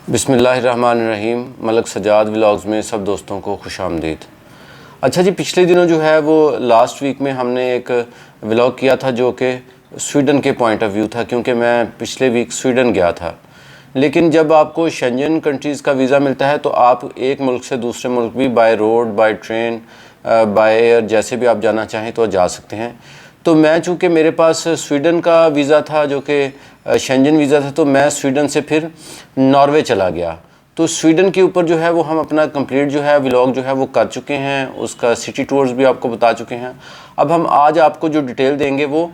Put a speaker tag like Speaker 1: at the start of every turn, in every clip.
Speaker 1: बिस्मिल्लाहिर्रहमानिर्रहीम। मलक सजाद व्लॉग्स में सब दोस्तों को खुशामदीद। अच्छा जी, पिछले दिनों जो है वो लास्ट वीक में हमने एक व्लॉग किया था जो कि स्वीडन के पॉइंट ऑफ व्यू था, क्योंकि मैं पिछले वीक स्वीडन गया था। लेकिन जब आपको शेंजन कंट्रीज़ का वीज़ा मिलता है तो आप एक मुल्क से दूसरे मुल्क भी by road, by train, by air, जैसे भी आप जाना चाहें तो जा सकते हैं। तो मैं चूँकि मेरे पास स्वीडन का वीज़ा था जो कि शेंजन वीज़ा था, तो मैं स्वीडन से फिर नॉर्वे चला गया। तो स्वीडन के ऊपर जो है वो हम अपना कंप्लीट जो है व्लॉग जो है वो कर चुके हैं, उसका सिटी टूर्स भी आपको बता चुके हैं। अब हम आज आपको जो डिटेल देंगे वो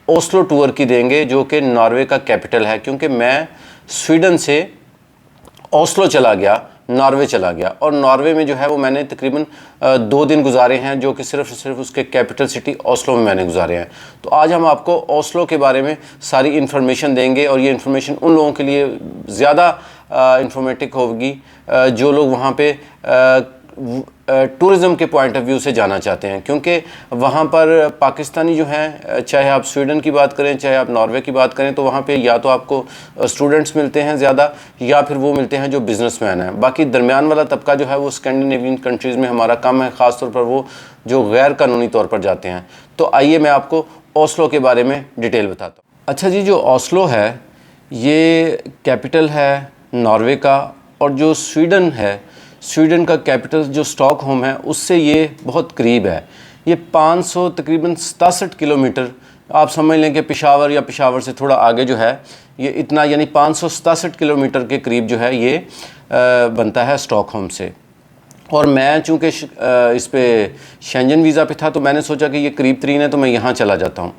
Speaker 1: ओस्लो टूर की देंगे, जो कि नॉर्वे का कैपिटल है, क्योंकि मैं स्वीडन से ओस्लो चला गया, नॉर्वे चला गया, और नॉर्वे में जो है वो मैंने तकरीबन 2 दिन गुजारे हैं, जो कि सिर्फ उसके कैपिटल सिटी ओस्लो में मैंने गुजारे हैं। तो आज हम आपको ओस्लो के बारे में सारी इन्फॉर्मेशन देंगे, और ये इन्फॉर्मेशन उन लोगों के लिए ज़्यादा इंफॉर्मेटिव होगी जो लोग वहाँ पे टूरिज़म के पॉइंट ऑफ व्यू से जाना चाहते हैं, क्योंकि वहाँ पर पाकिस्तानी जो हैं, चाहे आप स्वीडन की बात करें चाहे आप नॉर्वे की बात करें, तो वहाँ पे या तो आपको स्टूडेंट्स मिलते हैं ज़्यादा, या फिर वो मिलते हैं जो बिज़नेसमैन हैं। बाकी दरमियान वाला तबका जो है वो स्कैंडिनेवियन कंट्रीज़ में हमारा कम है, ख़ास तौर पर वो जो गैर कानूनी तौर पर जाते हैं। तो आइए मैं आपको ओस्लो के बारे में डिटेल बताता हूँ। अच्छा जी, जो ओस्लो है ये कैपिटल है नॉर्वे का, और जो स्वीडन है, स्वीडन का कैपिटल जो स्टॉकहोम है उससे ये बहुत करीब है। ये 500 तकरीबन 67 किलोमीटर, आप समझ लें कि पेशावर या पेशावर से थोड़ा आगे जो है ये इतना, यानी 567 किलोमीटर के करीब जो है ये बनता है स्टॉकहोम से। और मैं चूँकि इस पे शेंजन वीज़ा पे था तो मैंने सोचा कि ये करीब तरीन है तो मैं यहाँ चला जाता हूँ।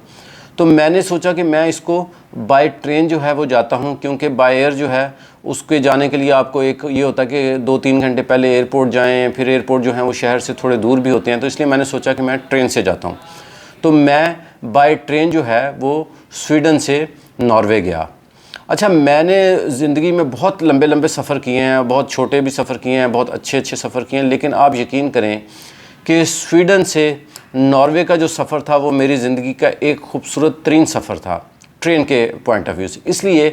Speaker 1: तो मैंने सोचा कि मैं इसको बाय ट्रेन जो है वो जाता हूँ, क्योंकि बाय एयर जो है उसके जाने के लिए आपको एक ये होता है कि 2-3 घंटे पहले एयरपोर्ट जाएं, फिर एयरपोर्ट जो है वो शहर से थोड़े दूर भी होते हैं, तो इसलिए मैंने सोचा कि मैं ट्रेन से जाता हूँ। तो मैं बाय ट्रेन जो है वो स्वीडन से नॉर्वे गया। अच्छा, मैंने ज़िंदगी में बहुत लंबे लंबे सफ़र किए हैं, बहुत छोटे भी सफ़र किए हैं, बहुत अच्छे अच्छे सफ़र किए हैं, लेकिन आप यकीन करें कि स्वीडन से नॉर्वे का जो सफ़र था वो मेरी ज़िंदगी का एक खूबसूरत तरीन सफ़र था ट्रेन के पॉइंट ऑफ व्यू से। इसलिए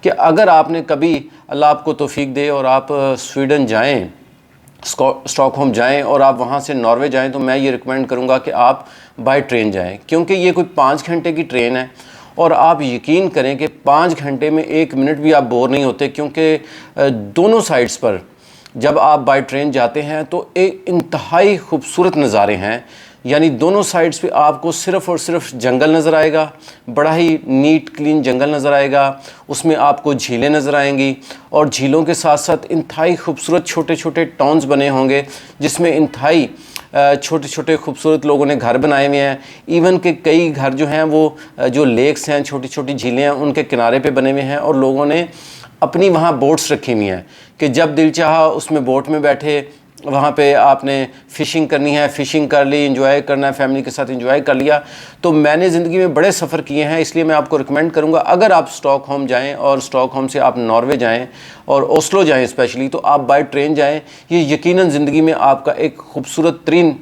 Speaker 1: कि अगर आपने कभी, अल्लाह आपको तौफीक दे, और आप स्वीडन जाएं, स्टॉकहोम जाएं और आप वहां से नॉर्वे जाएं, तो मैं ये रिकमेंड करूंगा कि आप बाय ट्रेन जाएं, क्योंकि ये कोई 5 घंटे की ट्रेन है। और आप यकीन करें कि 5 घंटे में 1 मिनट भी आप बोर नहीं होते, क्योंकि दोनों साइड्स पर जब आप बाय ट्रेन जाते हैं तो एक इंतहाई खूबसूरत नज़ारे हैं। यानी दोनों साइड्स पे आपको सिर्फ़ और सिर्फ जंगल नज़र आएगा, बड़ा ही नीट क्लीन जंगल नज़र आएगा, उसमें आपको झीलें नज़र आएंगी, और झीलों के साथ साथ इंतहाई खूबसूरत छोटे छोटे टाउन्स बने होंगे, जिसमें इंतहाई छोटे छोटे खूबसूरत लोगों ने घर बनाए हुए हैं। इवन के कई घर जो हैं वो जो लेक्स हैं, छोटी छोटी झीलें हैं, उनके किनारे पे बने हुए हैं, और लोगों ने अपनी वहाँ बोट्स रखी हुई हैं कि जब दिल चाहा उसमें बोट में बैठे, वहाँ पे आपने फ़िशिंग करनी है फ़िशिंग कर ली, एंजॉय करना है फैमिली के साथ एंजॉय कर लिया। तो मैंने ज़िंदगी में बड़े सफ़र किए हैं, इसलिए मैं आपको रिकमेंड करूँगा, अगर आप स्टॉकहोम जाएं और स्टॉकहोम से आप नॉर्वे जाएं और ओस्लो जाएं स्पेशली, तो आप बाय ट्रेन जाएं। ये यकीनन ज़िंदगी में आपका एक खूबसूरत तरीन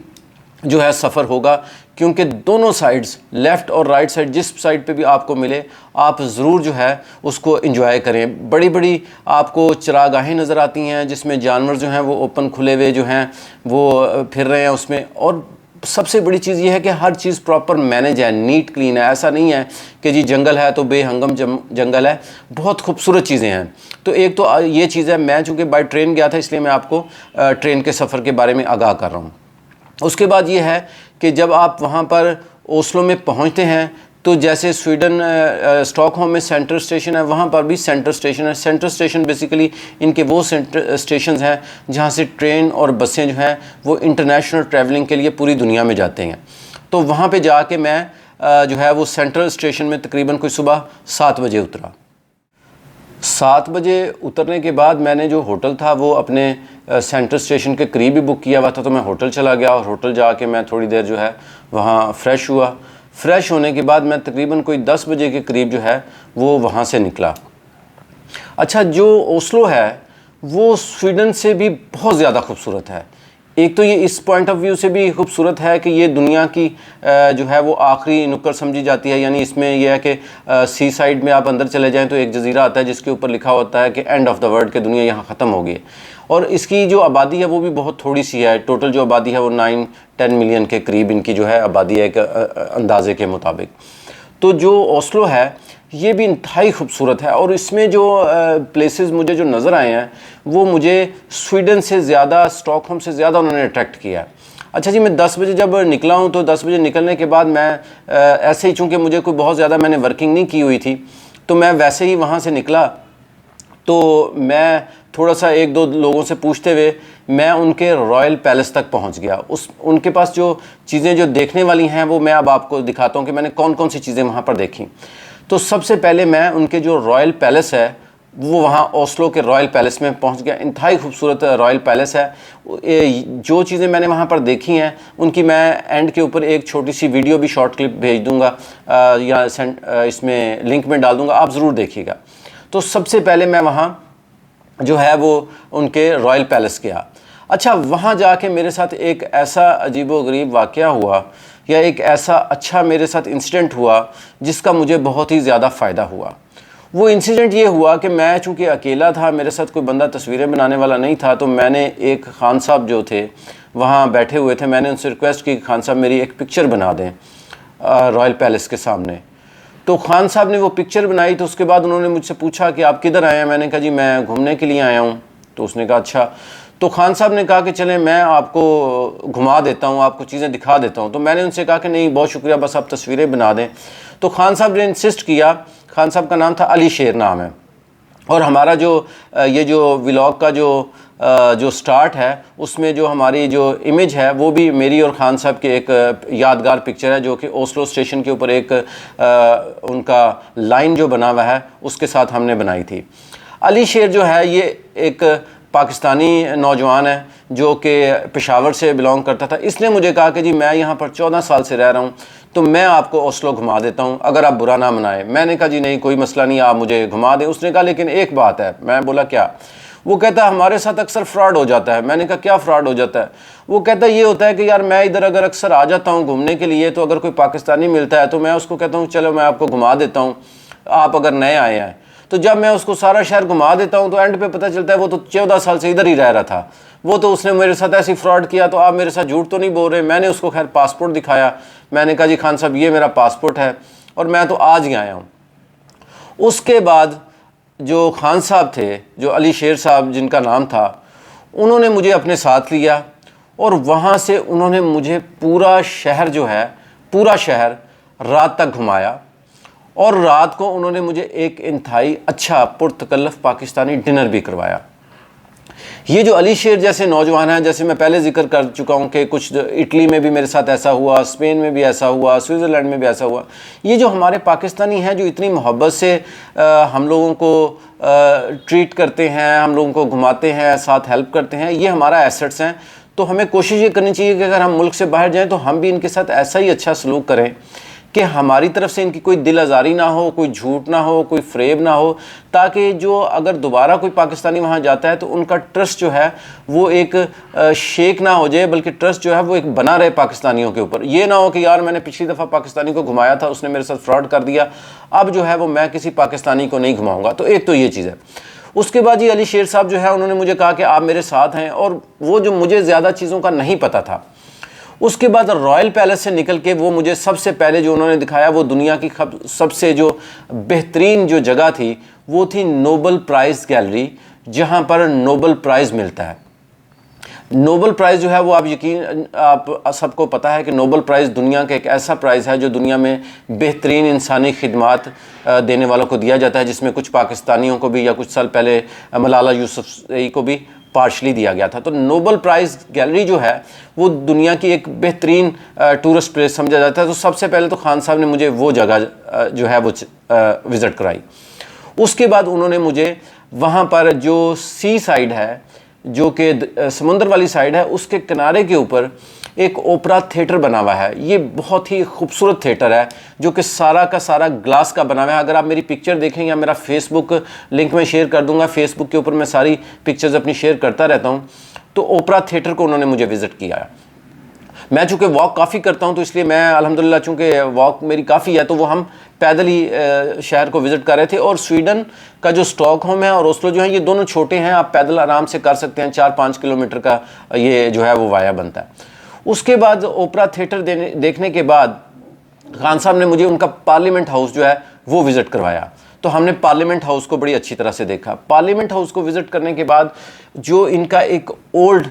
Speaker 1: जो है सफ़र होगा, क्योंकि दोनों साइड्स, लेफ़्ट और राइट साइड, जिस साइड पे भी आपको मिले आप ज़रूर जो है उसको एंजॉय करें। बड़ी बड़ी आपको चरागाहें नज़र आती हैं, जिसमें जानवर जो हैं वो ओपन खुले हुए जो हैं वो फिर रहे हैं उसमें। और सबसे बड़ी चीज़ ये है कि हर चीज़ प्रॉपर मैनेज है, नीट क्लीन है। ऐसा नहीं है कि जी जंगल है तो बेहंगम जंगल है, बहुत खूबसूरत चीज़ें हैं। तो एक तो ये चीज़ है। मैं चूँकि बाय ट्रेन गया था इसलिए मैं आपको ट्रेन के सफ़र के बारे में आगाह कर रहा हूँ। उसके बाद ये है कि जब आप वहाँ पर ओस्लो में पहुँचते हैं, तो जैसे स्वीडन स्टॉकहोम में सेंट्रल स्टेशन है, वहाँ पर भी सेंट्रल स्टेशन है। सेंट्रल स्टेशन बेसिकली इनके वो सेंट्रल स्टेशन हैं जहाँ से ट्रेन और बसें जो हैं वो इंटरनेशनल ट्रैवलिंग के लिए पूरी दुनिया में जाते हैं। तो वहाँ पे जाके मैं जो है वो सेंट्रल स्टेशन में तकरीबन कोई सुबह 7 बजे उतरा। 7 बजे उतरने के बाद मैंने जो होटल था वो अपने सेंट्रल स्टेशन के करीब ही बुक किया हुआ था, तो मैं होटल चला गया, और होटल जाके मैं थोड़ी देर जो है वहाँ फ़्रेश हुआ। फ़्रेश होने के बाद मैं तकरीबन कोई 10 बजे के करीब जो है वो वहाँ से निकला। अच्छा, जो ओस्लो है वो स्वीडन से भी बहुत ज़्यादा खूबसूरत है। एक तो ये इस पॉइंट ऑफ व्यू से भी खूबसूरत है कि ये दुनिया की जो है वो आखिरी नुक्कड़ समझी जाती है। यानी इसमें यह है कि सी साइड में आप अंदर चले जाएं तो एक जजीरा आता है जिसके ऊपर लिखा होता है कि एंड ऑफ द वर्ल्ड, कि दुनिया यहाँ ख़त्म हो गई है। और इसकी जो आबादी है वो भी बहुत थोड़ी सी है। टोटल जो आबादी है वो 9-10 मिलियन के करीब इनकी जो है आबादी है एक अंदाजे के मुताबिक। तो जो ओस्लो है ये भी इंतहाई खूबसूरत है, और इसमें जो प्लेसेस मुझे जो नज़र आए हैं वो मुझे स्वीडन से ज़्यादा, स्टॉकहोम से ज़्यादा उन्होंने अट्रैक्ट किया है। अच्छा जी, मैं 10 बजे जब निकला हूँ तो 10 बजे निकलने के बाद मैं ऐसे ही, चूँकि मुझे कोई बहुत ज़्यादा मैंने वर्किंग नहीं की हुई थी, तो मैं वैसे ही वहाँ से निकला। तो मैं थोड़ा सा एक दो लोगों से पूछते हुए मैं उनके रॉयल पैलेस तक पहुंच गया। उनके पास जो चीज़ें जो देखने वाली हैं वो मैं अब आपको दिखाता हूं कि मैंने कौन कौन सी चीज़ें वहां पर देखी। तो सबसे पहले मैं उनके जो रॉयल पैलेस है वो वहाँ ओस्लो के रॉयल पैलेस में पहुंच गया। इंतहाई खूबसूरत रॉयल पैलेस है। जो चीज़ें मैंने वहाँ पर देखी हैं उनकी मैं एंड के ऊपर एक छोटी सी वीडियो भी, शॉर्ट क्लिप भेज दूँगा या इसमें लिंक में डाल दूँगा, आप ज़रूर देखिएगा। तो सबसे पहले मैं वहाँ जो है वो उनके रॉयल पैलेस गया। अच्छा, वहाँ जाके मेरे साथ एक ऐसा अजीबोगरीब वाक़या हुआ, या एक ऐसा अच्छा मेरे साथ इंसिडेंट हुआ जिसका मुझे बहुत ही ज़्यादा फ़ायदा हुआ। वो इंसिडेंट ये हुआ कि मैं चूँकि अकेला था, मेरे साथ कोई बंदा तस्वीरें बनाने वाला नहीं था, तो मैंने एक खान साहब जो थे वहाँ बैठे हुए थे, मैंने उनसे रिक्वेस्ट की खान साहब मेरी एक पिक्चर बना दें रॉयल पैलेस के सामने। तो खान साहब ने वो पिक्चर बनाई। तो उसके बाद उन्होंने मुझसे पूछा कि आप किधर आए हैं। मैंने कहा जी मैं घूमने के लिए आया हूँ। तो उसने कहा अच्छा। तो खान साहब ने कहा कि चलें मैं आपको घुमा देता हूँ, आपको चीज़ें दिखा देता हूँ। तो मैंने उनसे कहा कि नहीं बहुत शुक्रिया, बस आप तस्वीरें बना दें। तो खान साहब ने इंसिस्ट किया। खान साहब का नाम था अली शेर नाम है। और हमारा जो ये जो व्लॉग का जो स्टार्ट है उसमें जो हमारी जो इमेज है वो भी मेरी और खान साहब की एक यादगार पिक्चर है, जो कि ओस्लो स्टेशन के ऊपर एक उनका लाइन जो बना हुआ है उसके साथ हमने बनाई थी। अली शेर जो है ये एक पाकिस्तानी नौजवान है जो कि पेशावर से बिलोंग करता था। इसने मुझे कहा कि जी मैं यहाँ पर 14 साल से रह रहा हूँ, तो मैं आपको ओस्लो घुमा देता हूँ अगर आप बुरा ना मनाएं। मैंने कहा जी नहीं कोई मसला नहीं, आप मुझे घुमा दें। उसने कहा लेकिन एक बात है। मैं बोला क्या? वो कहता है हमारे साथ अक्सर फ्रॉड हो जाता है। मैंने कहा क्या फ्रॉड हो जाता है? वो कहता है ये होता है कि यार मैं इधर अगर अक्सर आ जाता हूँ घूमने के लिए, तो अगर कोई पाकिस्तानी मिलता है तो मैं उसको कहता हूँ चलो मैं आपको घुमा देता हूँ, आप अगर नए आए हैं। तो जब मैं उसको सारा शहर घुमा देता हूँ तो एंड पे पता चलता है वो तो 14 साल से इधर ही रह रहा था। वो तो उसने मेरे साथ ऐसी फ्रॉड किया। तो आप मेरे साथ झूठ तो नहीं बोल रहे? मैंने उसको खैर पासपोर्ट दिखाया। मैंने कहा जी खान साहब ये मेरा पासपोर्ट है और मैं तो आज ही आया हूँ। उसके बाद जो खान साहब थे, जो अली शेर साहब जिनका नाम था, उन्होंने मुझे अपने साथ लिया और वहाँ से उन्होंने मुझे पूरा शहर जो है, पूरा शहर रात तक घुमाया। और रात को उन्होंने मुझे एक इंतहाई अच्छा पुरतकल्लफ पाकिस्तानी डिनर भी करवाया। ये जो अली शेर जैसे नौजवान हैं, जैसे मैं पहले जिक्र कर चुका हूँ कि कुछ इटली में भी मेरे साथ ऐसा हुआ, स्पेन में भी ऐसा हुआ, स्विट्ज़रलैंड में भी ऐसा हुआ। ये जो हमारे पाकिस्तानी हैं जो इतनी मोहब्बत से हम लोगों को ट्रीट करते हैं, हम लोगों को घुमाते हैं, साथ हेल्प करते हैं, ये हमारा एसेट्स हैं। तो हमें कोशिश ये करनी चाहिए कि अगर हम मुल्क से बाहर जाएँ तो हम भी इनके साथ ऐसा ही अच्छा सलूक करें कि हमारी तरफ से इनकी कोई दिल आज़ारी ना हो, कोई झूठ ना हो, कोई फ्रेब ना हो, ताकि जो अगर दोबारा कोई पाकिस्तानी वहाँ जाता है तो उनका ट्रस्ट जो है वो एक शेक ना हो जाए, बल्कि ट्रस्ट जो है वो एक बना रहे पाकिस्तानियों के ऊपर। ये ना हो कि यार मैंने पिछली दफ़ा पाकिस्तानी को घुमाया था, उसने मेरे साथ फ्रॉड कर दिया, अब जो है वो मैं किसी पाकिस्तानी को नहीं घुमाऊँगा। तो एक तो ये चीज़ है। उसके बाद ये अली शेर साहब जो है उन्होंने मुझे कहा कि आप मेरे साथ हैं, और वो जो मुझे ज़्यादा चीज़ों का नहीं पता था। उसके बाद रॉयल पैलेस से निकल के वो मुझे सबसे पहले जो उन्होंने दिखाया वो दुनिया की सबसे जो बेहतरीन जो जगह थी वो थी नोबल प्राइज़ गैलरी, जहाँ पर नोबल प्राइज़ मिलता है। नोबल प्राइज़ जो है वो आप सबको पता है कि नोबल प्राइज़ दुनिया का एक ऐसा प्राइज़ है जो दुनिया में बेहतरीन इंसानी खिदमात देने वालों को दिया जाता है, जिसमें कुछ पाकिस्तानियों को भी या कुछ साल पहले मलाला यूसुफ़ज़ई को भी पार्शली दिया गया था। तो नोबल प्राइज़ गैलरी जो है वो दुनिया की एक बेहतरीन टूरिस्ट प्लेस समझा जाता है। तो सबसे पहले तो खान साहब ने मुझे वो जगह जो है वो विज़िट कराई। उसके बाद उन्होंने मुझे वहाँ पर जो सी साइड है, जो कि समुंदर वाली साइड है, उसके किनारे के ऊपर एक ओपरा थिएटर बना हुआ है। ये बहुत ही खूबसूरत थिएटर है जो कि सारा का सारा ग्लास का बना हुआ है। अगर आप मेरी पिक्चर देखें या मेरा फेसबुक लिंक में शेयर कर दूंगा, फेसबुक के ऊपर मैं सारी पिक्चर्स अपनी शेयर करता रहता हूँ, तो ओपरा थिएटर को उन्होंने मुझे विज़िट किया। मैं चूँकि वॉक काफ़ी करता हूँ तो इसलिए मैं अल्हम्दुलिल्लाह चूँकि वॉक मेरी काफ़ी है तो वो हम पैदल ही शहर को विज़िट कर रहे थे। और स्वीडन का जो स्टॉकहोम है और ओस्लो जो है ये दोनों छोटे हैं, आप पैदल आराम से कर सकते हैं, 4-5 किलोमीटर का ये जो है वो वाया बनता है। उसके बाद ओपरा थिएटर देखने के बाद खान साहब ने मुझे उनका पार्लियामेंट हाउस जो है वो विज़िट करवाया। तो हमने पार्लियामेंट हाउस को बड़ी अच्छी तरह से देखा। पार्लियामेंट हाउस को विज़िट करने के बाद जो इनका एक ओल्ड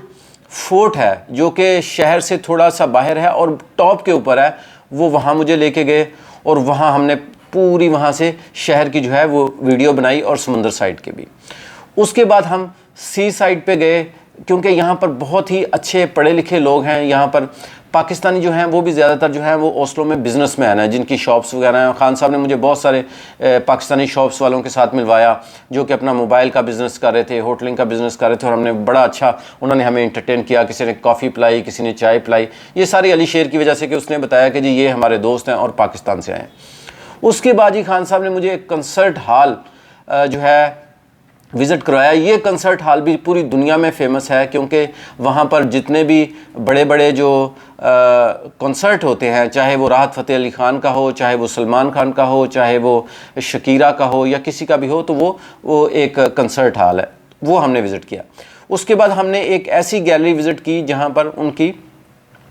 Speaker 1: फोर्ट है जो कि शहर से थोड़ा सा बाहर है और टॉप के ऊपर है, वो वहाँ मुझे लेके गए और वहाँ हमने पूरी वहाँ से शहर की जो है वो वीडियो बनाई और समुंदर साइड के भी। उसके बाद हम सी साइड पे गए क्योंकि यहाँ पर बहुत ही अच्छे पढ़े लिखे लोग हैं। यहाँ पर पाकिस्तानी जो हैं वो भी ज़्यादातर जो है वो ओस्लो में बिज़नेसमैन हैं जिनकी शॉप्स वगैरह हैं। खान साहब ने मुझे बहुत सारे पाकिस्तानी शॉप्स वालों के साथ मिलवाया जो कि अपना मोबाइल का बिज़नेस कर रहे थे, होटलिंग का बिज़नेस कर रहे थे, और हमने बड़ा अच्छा उन्होंने हमें इंटरटेन किया। किसी ने कॉफ़ी पिलाई, किसी ने चाय पिलाई। ये सारी अली शेर की वजह से कि उसने बताया कि जी ये हमारे दोस्त हैं और पाकिस्तान से आए हैं। उसके बाद ही खान साहब ने मुझे एक कंसर्ट हॉल जो है विज़िट करवाया। ये कंसर्ट हॉल भी पूरी दुनिया में फ़ेमस है क्योंकि वहाँ पर जितने भी बड़े बड़े जो कंसर्ट होते हैं, चाहे वो राहत फ़तेह अली ख़ान का हो, चाहे वो सलमान खान का हो, चाहे वो शकीरा का हो या किसी का भी हो, तो वो एक कंसर्ट हॉल है, वो हमने विज़िट किया। उसके बाद हमने एक ऐसी गैलरी विज़िट की जहाँ पर उनकी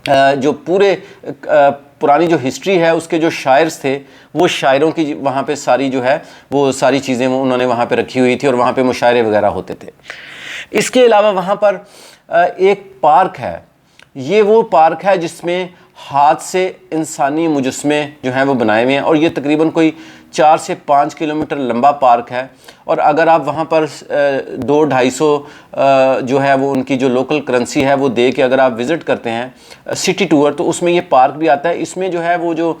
Speaker 1: जो पूरे पुरानी जो हिस्ट्री है उसके जो शायर्स थे वो शायरों की वहाँ पे सारी जो है वो सारी चीज़ें वो उन्होंने वहाँ पे रखी हुई थी और वहाँ पे मुशायरे वगैरह होते थे। इसके अलावा वहाँ पर एक पार्क है। ये वो पार्क है जिसमें हाथ से इंसानी मुजस्मे जो हैं वो बनाए हुए हैं और ये तकरीबन कोई 4 से 5 किलोमीटर लंबा पार्क है। और अगर आप वहाँ पर 200-250 जो है वो उनकी जो लोकल करेंसी है वो दे के अगर आप विज़िट करते हैं सिटी टूर, तो उसमें ये पार्क भी आता है। इसमें जो है वो जो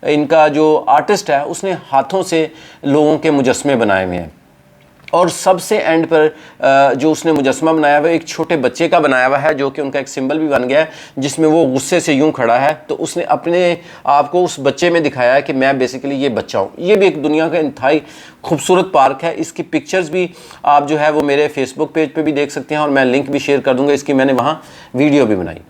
Speaker 1: इनका जो आर्टिस्ट है उसने हाथों से लोगों के मुजस्मे बनाए हुए हैं। और सबसे एंड पर जो उसने मुजस्मा बनाया हुआ है एक छोटे बच्चे का बनाया हुआ है जो कि उनका एक सिंबल भी बन गया है, जिसमें वो गुस्से से यूं खड़ा है। तो उसने अपने आप को उस बच्चे में दिखाया है कि मैं बेसिकली ये बच्चा हूँ। ये भी एक दुनिया का इंतहाई खूबसूरत पार्क है। इसकी पिक्चर्स भी आप जो है वो मेरे फेसबुक पेज पे भी देख सकते हैं और मैं लिंक भी शेयर कर दूँगा इसकी, मैंने वहाँ वीडियो भी बनाई।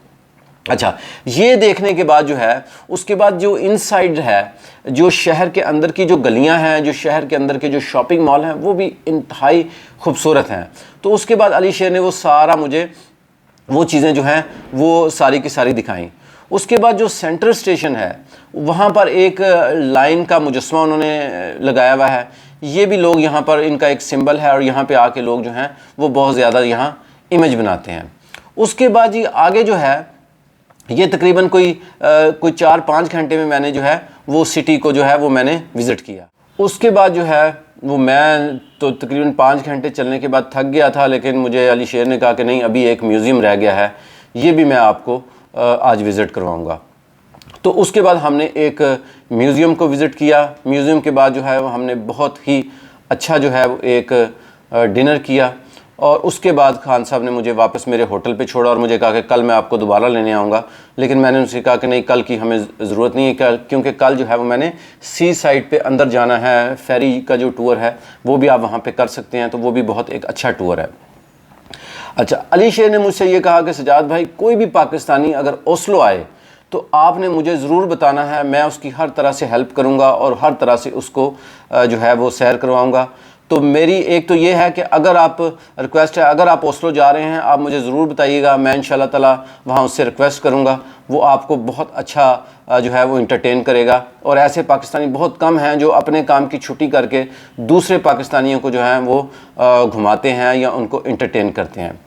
Speaker 1: अच्छा, ये देखने के बाद जो है उसके बाद जो इनसाइड है, जो शहर के अंदर की जो गलियां हैं, जो शहर के अंदर के जो शॉपिंग मॉल हैं, वो भी इंतहाई खूबसूरत हैं। तो उसके बाद अली शेर ने वो सारा मुझे वो चीज़ें जो हैं वो सारी की सारी दिखाई। उसके बाद जो सेंट्रल स्टेशन है वहाँ पर एक लाइन का मुजस्मा उन्होंने लगाया हुआ है। ये भी लोग यहाँ पर इनका एक सिंबल है और यहाँ पर आके लोग जो हैं वो बहुत ज़्यादा यहाँ इमेज बनाते हैं। उसके बाद जी आगे जो है ये तकरीबन कोई 4-5 घंटे में मैंने जो है वो सिटी को जो है वो मैंने विज़िट किया। उसके बाद जो है वो मैं तो तकरीबन 5 घंटे चलने के बाद थक गया था, लेकिन मुझे अली शेर ने कहा कि नहीं अभी एक म्यूज़ियम रह गया है, ये भी मैं आपको आज विज़िट करवाऊँगा। तो उसके बाद हमने एक म्यूज़ियम को विज़िट किया। म्यूज़ियम के बाद जो है वो हमने बहुत ही अच्छा जो है एक डिनर किया और उसके बाद खान साहब ने मुझे वापस मेरे होटल पे छोड़ा और मुझे कहा कि कल मैं आपको दोबारा लेने आऊँगा। लेकिन मैंने उनसे कहा कि नहीं, कल की हमें ज़रूरत नहीं है क्योंकि कल जो है वो मैंने सी साइड पे अंदर जाना है। फेरी का जो टूर है वो भी आप वहाँ पे कर सकते हैं, तो वो भी बहुत एक अच्छा टूर है। अच्छा, अली शेर ने मुझसे ये कहा कि सजाद भाई कोई भी पाकिस्तानी अगर ओस्लो आए तो आपने मुझे ज़रूर बताना है, मैं उसकी हर तरह से हेल्प करूँगा और हर तरह से उसको जो है वो सैर करवाऊँगा। तो मेरी एक तो ये है कि अगर आप रिक्वेस्ट है, अगर आप ओस्लो जा रहे हैं आप मुझे ज़रूर बताइएगा, मैं इंशाल्लाह ताला वहाँ उससे रिक्वेस्ट करूँगा, वो आपको बहुत अच्छा जो है वो इंटरटेन करेगा। और ऐसे पाकिस्तानी बहुत कम हैं जो अपने काम की छुट्टी करके दूसरे पाकिस्तानियों को जो है वो घुमाते हैं या उनको इंटरटेन करते हैं।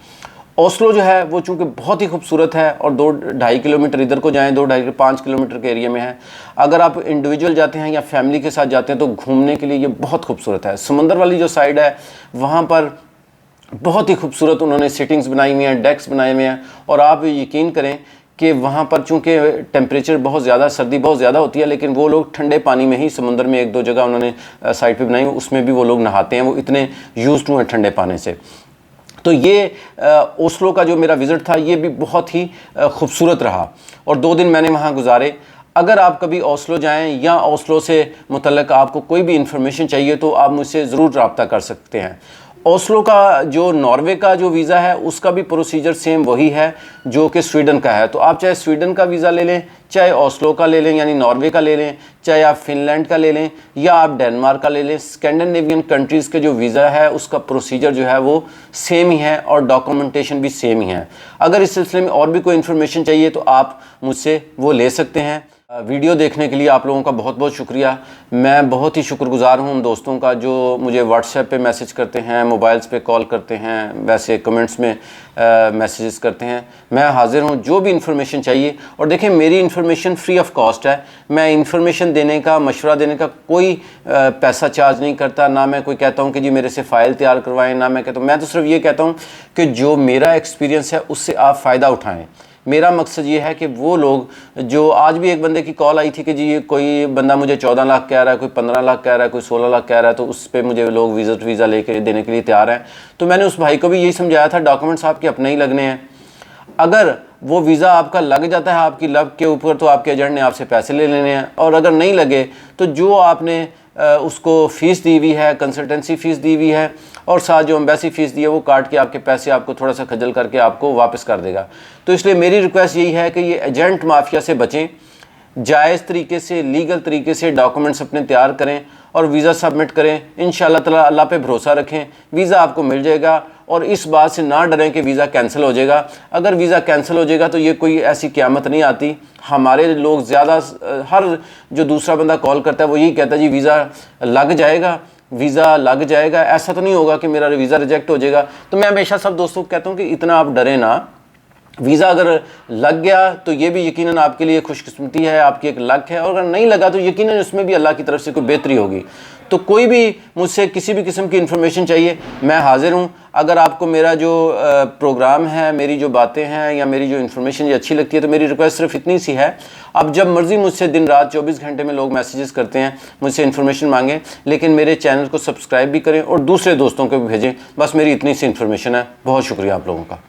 Speaker 1: ओस्लो जो है वो चूँकि बहुत ही खूबसूरत है और 2-2.5 किलोमीटर इधर को जाएँ, 2-2.5-5 किलोमीटर के एरिया में है। अगर आप इंडिविजुअल जाते हैं या फैमिली के साथ जाते हैं तो घूमने के लिए ये बहुत खूबसूरत है। समंदर वाली जो साइड है वहाँ पर बहुत ही खूबसूरत उन्होंने सिटिंग्स बनाई हुई हैं, डेक्स बनाए हुए हैं। और आप यकीन करें कि वहाँ पर चूँकि टेम्परेचर बहुत ज़्यादा, सर्दी बहुत ज़्यादा होती है, लेकिन वो लोग ठंडे पानी में ही समुंदर में 1-2 जगह उन्होंने साइड पे बनाई, उसमें भी वो लोग नहाते हैं, वो इतने यूज्ड टू हैं ठंडे पानी से। तो ये ओस्लो का जो मेरा विज़िट था ये भी बहुत ही खूबसूरत रहा और 2 दिन मैंने वहाँ गुजारे। अगर आप कभी ओस्लो जाएं या ओस्लो से मुतल्लिक़ आपको कोई भी इंफॉर्मेशन चाहिए तो आप मुझसे ज़रूर रब्ता कर सकते हैं। ओस्लो का जो नॉर्वे का जो वीज़ा है उसका भी प्रोसीजर सेम वही है जो कि स्वीडन का है। तो आप चाहे स्वीडन का वीज़ा ले लें, चाहे ओस्लो का ले लें यानी नॉर्वे का ले लें, चाहे आप फिनलैंड का ले लें या आप डेनमार्क का ले लें, स्कैंडिनेवियन कंट्रीज़ के जो वीज़ा है उसका प्रोसीजर जो है वो सेम ही है और डॉक्यूमेंटेशन भी सेम ही है। अगर इस सिलसिले में और भी कोई इन्फॉर्मेशन चाहिए तो आप मुझसे वो ले सकते हैं। वीडियो देखने के लिए आप लोगों का बहुत बहुत शुक्रिया। मैं बहुत ही शुक्रगुजार हूं उन दोस्तों का जो मुझे व्हाट्सएप पे मैसेज करते हैं, मोबाइल्स पे कॉल करते हैं, वैसे कमेंट्स में मैसेजेस करते हैं। मैं हाज़िर हूं जो भी इन्फॉर्मेशन चाहिए। और देखें, मेरी इन्फॉर्मेशन फ्री ऑफ कॉस्ट है। मैं इन्फॉर्मेशन देने का, मशवरा देने का कोई पैसा चार्ज नहीं करता। ना मैं कोई कहता हूँ कि जी मेरे से फ़ाइल तैयार करवाएँ, ना मैं कहता हूँ। मैं तो सिर्फ ये कहता हूँ कि जो मेरा एक्सपीरियंस है उससे आप फ़ायदा उठाएँ। मेरा मकसद ये है कि वो लोग जो, आज भी एक बंदे की कॉल आई थी कि जी ये कोई बंदा मुझे 14 लाख कह रहा है, कोई 15 लाख कह रहा है, कोई 16 लाख कह रहा है, तो उस पर मुझे लोग वीज़ा लेके देने के लिए तैयार हैं। तो मैंने उस भाई को भी यही समझाया था, डॉक्यूमेंट्स आपके अपने ही लगने हैं। अगर वो वीज़ा आपका लग जाता है आपकी लक के ऊपर तो आपके एजेंट ने आपसे पैसे ले लेने हैं, और अगर नहीं लगे तो जो आपने उसको फ़ीस दी हुई है, कंसल्टेंसी फ़ीस दी हुई है और साथ जो एम्बेसी फ़ीस दी है वो काट के आपके पैसे आपको थोड़ा सा खजल करके आपको वापस कर देगा। तो इसलिए मेरी रिक्वेस्ट यही है कि ये एजेंट माफिया से बचें, जायज़ तरीके से, लीगल तरीके से डॉक्यूमेंट्स अपने तैयार करें और वीज़ा सबमिट करें। इंशाअल्लाह ताला अल्लाह पे भरोसा रखें, वीज़ा आपको मिल जाएगा। और इस बात से ना डरें कि वीज़ा कैंसिल हो जाएगा। अगर वीज़ा कैंसिल हो जाएगा तो ये कोई ऐसी क़यामत नहीं आती। हमारे लोग ज़्यादा, हर जो दूसरा बंदा कॉल करता है वो यही कहता है जी वीज़ा लग जाएगा, वीज़ा लग जाएगा। ऐसा तो नहीं होगा कि मेरा वीज़ा रिजेक्ट हो जाएगा। तो मैं हमेशा सब दोस्तों को कहता हूँ कि इतना आप डरें ना। वीज़ा अगर लग गया तो ये भी यकीनन आपके लिए खुशकिस्मती है, आपकी एक लक है। और अगर नहीं लगा तो यकीनन उसमें भी अल्लाह की तरफ से कोई बेहतरी होगी। तो कोई भी मुझसे किसी भी किस्म की इन्फॉर्मेशन चाहिए, मैं हाज़िर हूँ। अगर आपको मेरा जो प्रोग्राम है, मेरी जो बातें हैं या मेरी जो इन्फॉर्मेशन ये अच्छी लगती है तो मेरी रिक्वेस्ट सिर्फ इतनी सी है, अब जब मर्ज़ी मुझसे दिन रात 24 घंटे में लोग मैसेजेस करते हैं, मुझसे इन्फॉर्मेशन मांगें, लेकिन मेरे चैनल को सब्सक्राइब भी करें और दूसरे दोस्तों को भी भेजें। बस मेरी इतनी सी इन्फॉर्मेशन है। बहुत शुक्रिया आप लोगों का।